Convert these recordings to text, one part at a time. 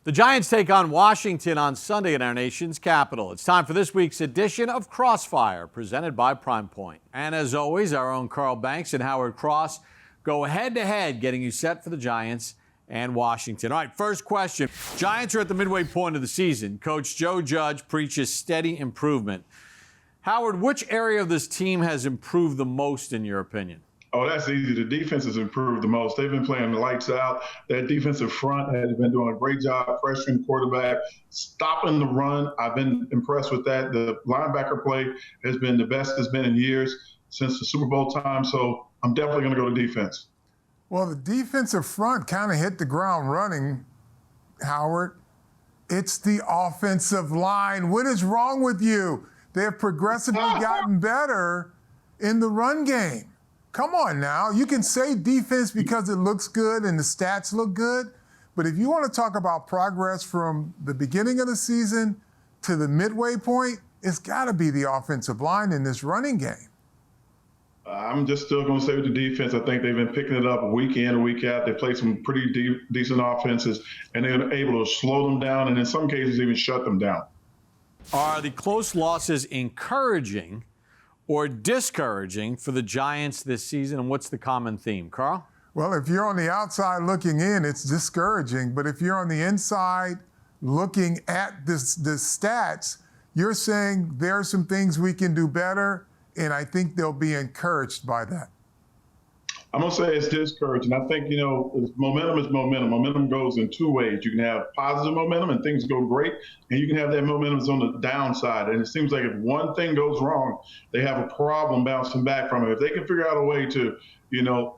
The Giants take on Washington on Sunday in our nation's capital. It's time for this week's edition of Crossfire, presented by Primepoint. And as always, our own Carl Banks and Howard Cross go head-to-head, getting you set for the Giants and Washington. All right, first question. Giants are at the midway point of the season. Coach Joe Judge preaches steady improvement. Howard, which area of this team has improved the most, in your opinion? Oh, that's easy. The defense has improved the most. They've been playing the lights out. That defensive front has been doing a great job. Freshman quarterback stopping the run. I've been impressed with that. The linebacker play has been the best it's been in years since the Super Bowl time. So I'm definitely going to go to defense. Well, the defensive front kind of hit the ground running, Howard. It's the offensive line. What is wrong with you? They have progressively gotten better in the run game. Come on now. You can say defense because it looks good and the stats look good, but if you want to talk about progress from the beginning of the season to the midway point, it's got to be the offensive line in this running game. I'm just still going to say with the defense, I think they've been picking it up week in and week out. They play some pretty decent offenses, and they're able to slow them down and in some cases even shut them down. Are the close losses encouraging or discouraging for the Giants this season, and what's the common theme? Carl? Well, if you're on the outside looking in, it's discouraging. But if you're on the inside looking at the stats, you're saying there are some things we can do better, and I think they'll be encouraged by that. I'm going to say it's discouraging. I think, momentum is momentum. Momentum goes in two ways. You can have positive momentum and things go great, and you can have that momentum on the downside. And it seems like if one thing goes wrong, they have a problem bouncing back from it. If they can figure out a way to,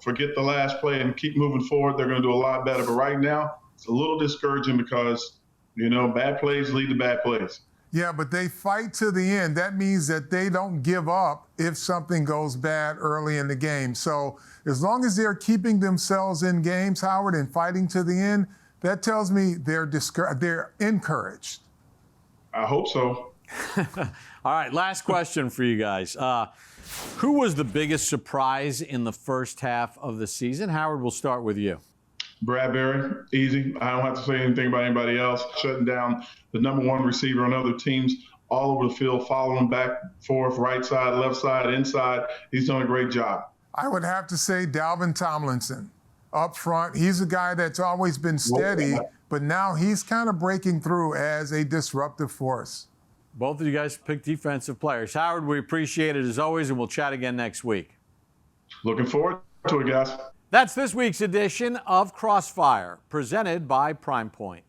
forget the last play and keep moving forward, they're going to do a lot better. But right now, it's a little discouraging because, bad plays lead to bad plays. Yeah, but they fight to the end. That means that they don't give up if something goes bad early in the game. So as long as they're keeping themselves in games, Howard, and fighting to the end, that tells me they're encouraged. I hope so. All right, last question for you guys. Who was the biggest surprise in the first half of the season? Howard, we'll start with you. Bradbury, easy. I don't have to say anything about anybody else. Shutting down the number one receiver on other teams all over the field, following back, forth, right side, left side, inside. He's done a great job. I would have to say Dalvin Tomlinson up front. He's a guy that's always been steady, but now he's kind of breaking through as a disruptive force. Both of you guys picked defensive players. Howard, we appreciate it as always, and we'll chat again next week. Looking forward to it, guys. That's this week's edition of Crossfire, presented by Primepoint.